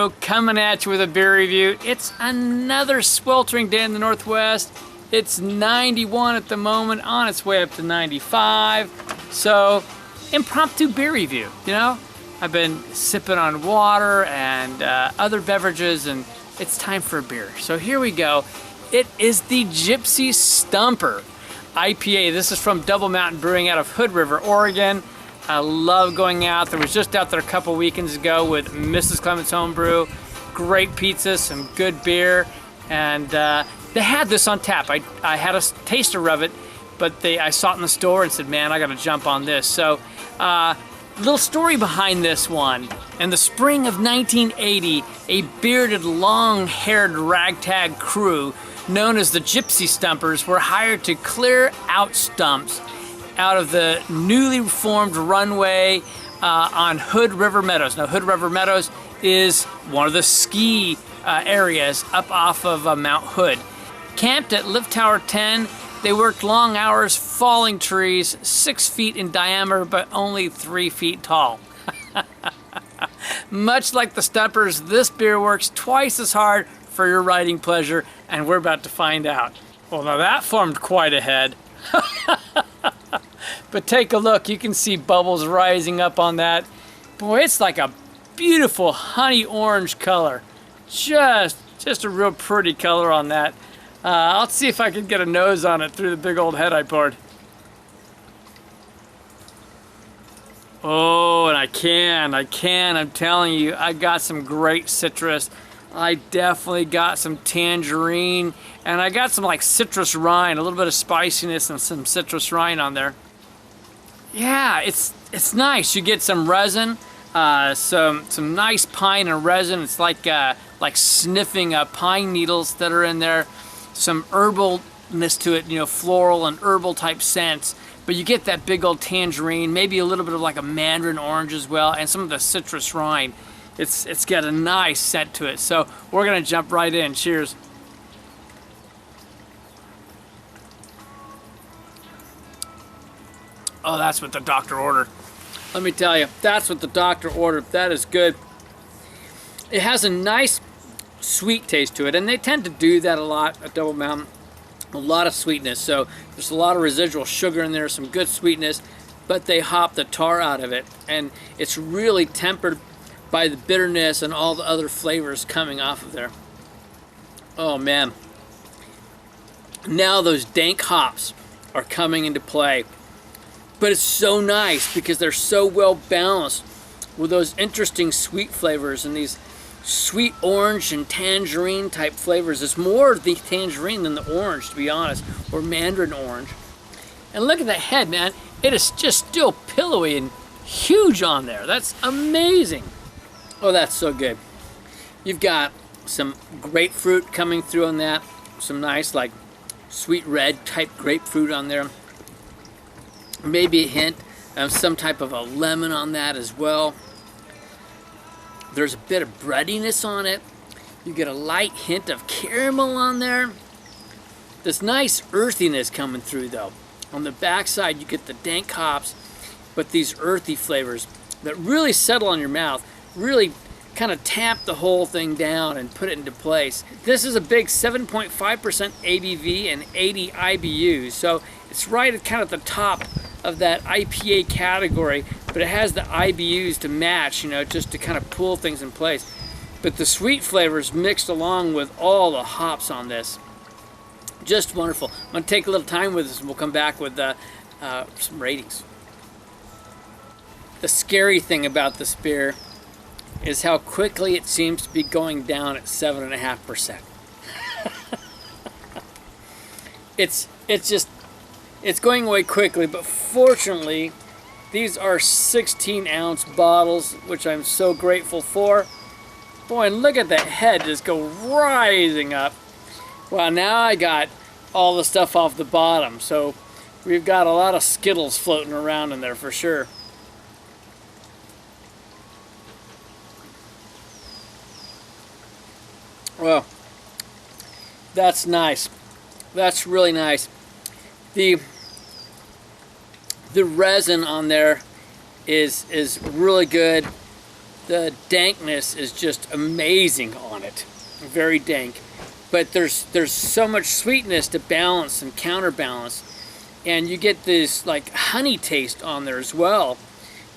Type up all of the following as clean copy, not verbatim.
Brew coming at you with a beer review. It's another sweltering day in the Northwest. It's 91 at the moment, on its way up to 95. So, impromptu beer review, you know? I've been sipping on water and other beverages, and it's time for a beer. So here we go. It is the Gypsy Stumper IPA. This is from Double Mountain Brewing out of Hood River, Oregon. I love going out there. Was just out there a couple weekends ago with Mrs. Clement's Homebrew. Great pizza, some good beer, and they had this on tap. I had a taster of it, but I saw it in the store and said, man, I gotta jump on this. So, little story behind this one. In the spring of 1980, a bearded, long-haired ragtag crew known as the Gypsy Stumpers were hired to clear out stumps out of the newly formed runway on Hood River Meadows. Now, Hood River Meadows is one of the ski areas up off of Mount Hood. Camped at Lift Tower 10, they worked long hours falling trees 6 feet in diameter but only 3 feet tall. Much like the Stumpers, this beer works twice as hard for your riding pleasure, and we're about to find out. Well, now that formed quite a head. But take a look, you can see bubbles rising up on that. Boy, it's like a beautiful honey orange color. Just a real pretty color on that. I'll see if I can get a nose on it through the big old head I poured. Oh, and I can, I'm telling you, I got some great citrus. I definitely got some tangerine, and I got some like citrus rind, a little bit of spiciness and some citrus rind on there. Yeah, it's nice. You get some resin, some nice pine and resin. It's like sniffing pine needles that are in there. Some herbalness to it, you know, floral and herbal type scents. But you get that big old tangerine, maybe a little bit of like a mandarin orange as well, and some of the citrus rind. It's got a nice scent to it. So we're gonna jump right in. Cheers. Oh, that's what the doctor ordered. Let me tell you, that's what the doctor ordered. That is good. It has a nice sweet taste to it, and they tend to do that a lot at Double Mountain. A lot of sweetness, so there's a lot of residual sugar in there, some good sweetness, but they hop the tar out of it, and it's really tempered by the bitterness and all the other flavors coming off of there. Oh man. Now those dank hops are coming into play. But it's so nice because they're so well balanced with those interesting sweet flavors and these sweet orange and tangerine type flavors. It's more the tangerine than the orange, to be honest, or mandarin orange. And look at that head, man. It is just still pillowy and huge on there. That's amazing. Oh, that's so good. You've got some grapefruit coming through on that. Some nice, like, sweet red type grapefruit on there. Maybe a hint of some type of a lemon on that as well. There's a bit of breadiness on it. You get a light hint of caramel on there. This nice earthiness coming through though. On the backside you get the dank hops, but these earthy flavors that really settle on your mouth, really kind of tamp the whole thing down and put it into place. This is a big 7.5% ABV and 80 IBUs, so it's right at kind of the top of that IPA category, but it has the IBUs to match, you know, just to kind of pull things in place. But the sweet flavors mixed along with all the hops on this, just wonderful. I'm gonna take a little time with this and we'll come back with some ratings. The scary thing about this beer is how quickly it seems to be going down at 7.5%. It's going away quickly, but fortunately, these are 16-ounce bottles, which I'm so grateful for. Boy, and look at that head just go rising up. Well, now I got all the stuff off the bottom, so we've got a lot of Skittles floating around in there for sure. Well, that's nice. That's really nice. The resin on there is really good. The dankness is just amazing on it, very dank. But there's so much sweetness to balance and counterbalance, and you get this like honey taste on there as well.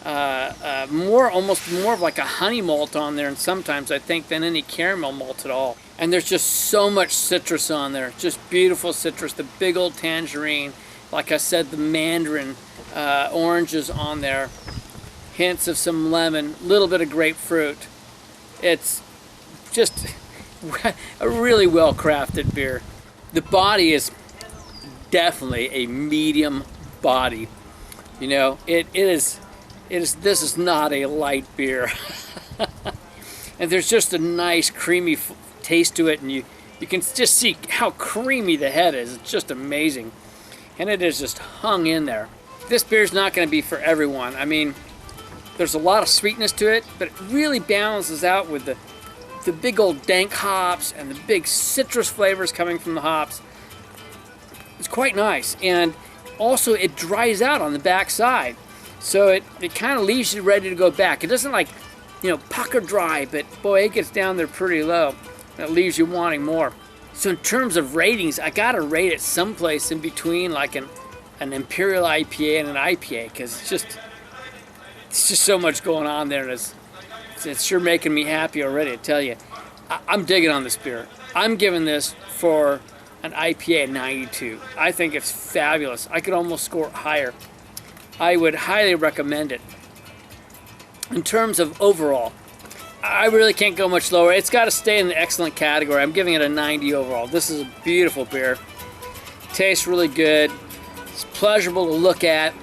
Almost more of like a honey malt on there, and sometimes I think than any caramel malt at all. And there's just so much citrus on there, just beautiful citrus. The big old tangerine, like I said, the mandarin, oranges on there, hints of some lemon, a little bit of grapefruit. It's just a really well crafted beer. The body is definitely a medium body. You know, this is not a light beer. And there's just a nice creamy taste to it, and you can just see how creamy the head is. It's just amazing. And it is just hung in there. This beer's not going to be for everyone. I mean, there's a lot of sweetness to it, but it really balances out with the big old dank hops and the big citrus flavors coming from the hops. It's quite nice. And also it dries out on the back side. So it kind of leaves you ready to go back. It doesn't like, you know, pucker dry, but boy, it gets down there pretty low. And it leaves you wanting more. So in terms of ratings, I gotta rate it someplace in between like an Imperial IPA and an IPA, because it's just so much going on there. And it's sure making me happy already, I tell you. I'm digging on this beer. I'm giving this for an IPA 92. I think it's fabulous. I could almost score it higher. I would highly recommend it. In terms of overall, I really can't go much lower. It's got to stay in the excellent category. I'm giving it a 90 overall. This is a beautiful beer. Tastes really good. It's pleasurable to look at.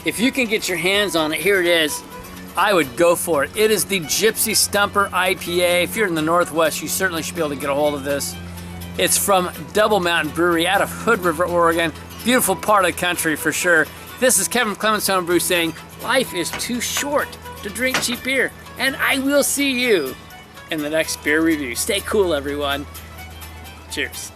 If you can get your hands on it, here it is. I would go for it. It is the Gypsy Stumper IPA. If you're in the Northwest, you certainly should be able to get a hold of this. It's from Double Mountain Brewery out of Hood River, Oregon. Beautiful part of the country for sure. This is Kevin Clements Homebrew saying, life is too short to drink cheap beer. And I will see you in the next beer review. Stay cool, everyone. Cheers.